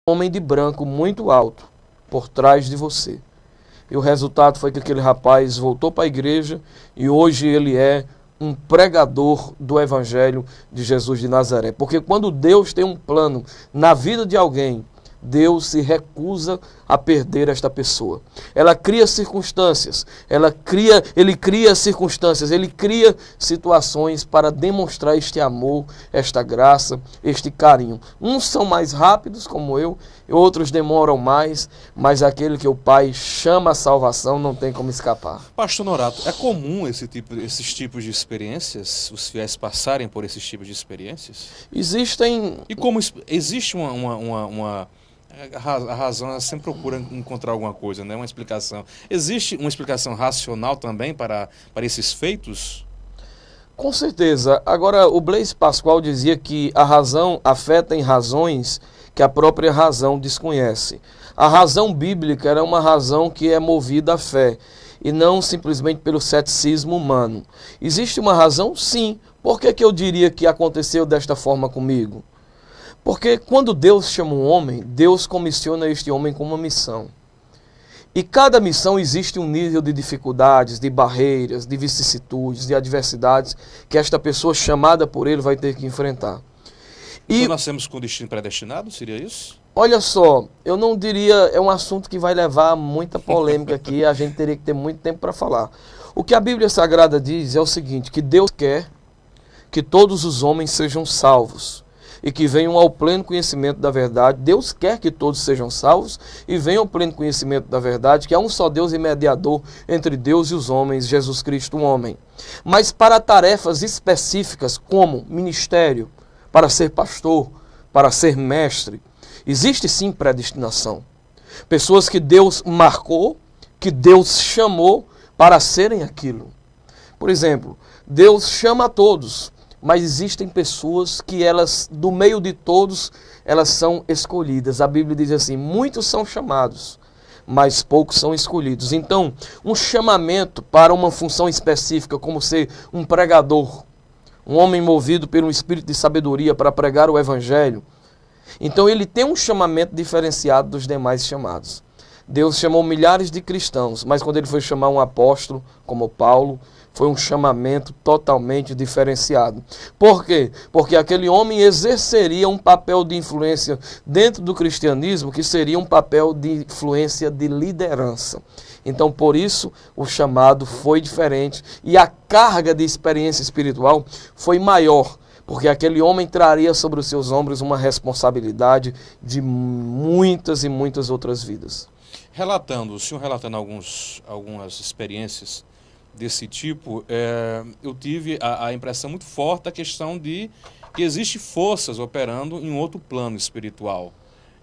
um homem de branco muito alto por trás de você. E o resultado foi que aquele rapaz voltou para a igreja e hoje ele é um pregador do Evangelho de Jesus de Nazaré. Porque quando Deus tem um plano na vida de alguém, Deus se recusa a perder esta pessoa. Ela cria circunstâncias, ele cria circunstâncias, ele cria situações para demonstrar este amor, esta graça, este carinho. Uns são mais rápidos, como eu, outros demoram mais, mas aquele que o Pai chama a salvação não tem como escapar. Pastor Norato, é comum esses tipos de experiências, os fiéis passarem por esses tipos de experiências? Existem... E como existe a razão, ela sempre procura encontrar alguma coisa, né? Uma explicação. Existe uma explicação racional também para esses feitos? Com certeza. Agora, o Blaise Pascal dizia que a razão afeta em razões que a própria razão desconhece. A razão bíblica era uma razão que é movida à fé, e não simplesmente pelo ceticismo humano. Existe uma razão? Sim. Por que eu diria que aconteceu desta forma comigo? Porque quando Deus chama um homem, Deus comissiona este homem com uma missão. E cada missão existe um nível de dificuldades, de barreiras, de vicissitudes, de adversidades que esta pessoa chamada por ele vai ter que enfrentar. Então nós temos com destino predestinado, seria isso? Olha só, eu não diria, é um assunto que vai levar a muita polêmica aqui, a gente teria que ter muito tempo para falar. O que a Bíblia Sagrada diz é o seguinte, que Deus quer que todos os homens sejam salvos e que venham ao pleno conhecimento da verdade. Deus quer que todos sejam salvos e venham ao pleno conhecimento da verdade, que há um só Deus e mediador entre Deus e os homens, Jesus Cristo, um homem. Mas para tarefas específicas, como ministério, para ser pastor, para ser mestre, existe sim predestinação. Pessoas que Deus marcou, que Deus chamou para serem aquilo. Por exemplo, Deus chama a todos, mas existem pessoas que elas, do meio de todos, elas são escolhidas. A Bíblia diz assim, muitos são chamados, mas poucos são escolhidos. Então, um chamamento para uma função específica, como ser um pregador, um homem movido pelo espírito de sabedoria para pregar o Evangelho, então ele tem um chamamento diferenciado dos demais chamados. Deus chamou milhares de cristãos, mas quando ele foi chamar um apóstolo, como Paulo, foi um chamamento totalmente diferenciado. Por quê? Porque aquele homem exerceria um papel de influência dentro do cristianismo, que seria um papel de influência de liderança. Então, por isso, o chamado foi diferente e a carga de experiência espiritual foi maior, porque aquele homem traria sobre os seus ombros uma responsabilidade de muitas e muitas outras vidas. O senhor relatando algumas experiências desse tipo, eu tive a impressão muito forte da questão de que existe forças operando em outro plano espiritual,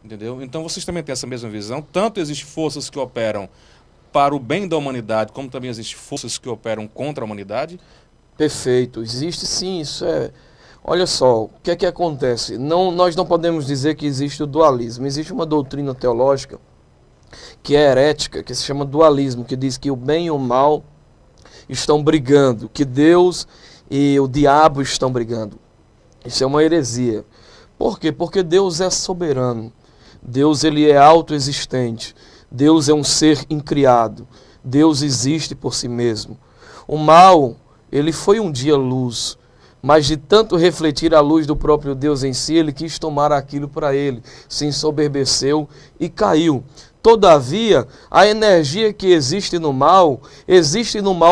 entendeu? Então vocês também têm essa mesma visão? Tanto existem forças que operam para o bem da humanidade, como também existem forças que operam contra a humanidade? Perfeito, existe sim, isso é... Olha só, o que é que acontece? Nós não podemos dizer que existe o dualismo. Existe uma doutrina teológica que é herética, que se chama dualismo, que diz que o bem e o mal estão brigando, que Deus e o diabo estão brigando. Isso é uma heresia. Por quê? Porque Deus é soberano. Deus ele é autoexistente. Deus é um ser incriado. Deus existe por si mesmo. O mal, ele foi um dia luz, mas de tanto refletir a luz do próprio Deus em si, ele quis tomar aquilo para ele, se ensoberbeceu e caiu. Todavia, a energia que existe no mal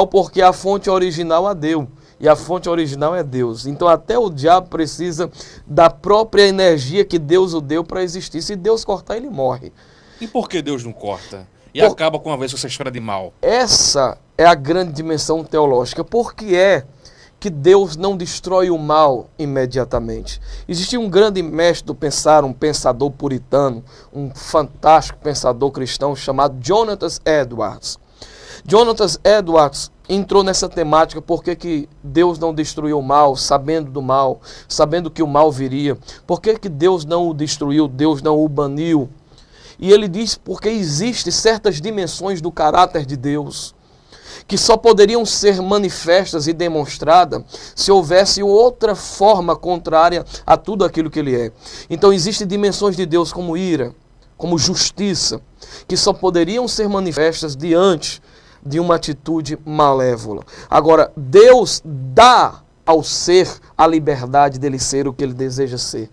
porque a fonte original a deu. E a fonte original é Deus. Então até o diabo precisa da própria energia que Deus o deu para existir. Se Deus cortar, ele morre. E por que Deus não corta? E acaba com uma vez com essa história de mal? Essa é a grande dimensão teológica. Por que é que Deus não destrói o mal imediatamente? Existia um grande mestre do pensar, um pensador puritano, um fantástico pensador cristão chamado Jonathan Edwards. Jonathan Edwards entrou nessa temática, por que Deus não destruiu o mal, sabendo do mal, sabendo que o mal viria. Por que Deus não o destruiu, Deus não o baniu? E ele diz porque existem certas dimensões do caráter de Deus que só poderiam ser manifestas e demonstradas se houvesse outra forma contrária a tudo aquilo que ele é. Então existem dimensões de Deus como ira, como justiça, que só poderiam ser manifestas diante de uma atitude malévola. Agora, Deus dá ao ser a liberdade dele ser o que ele deseja ser.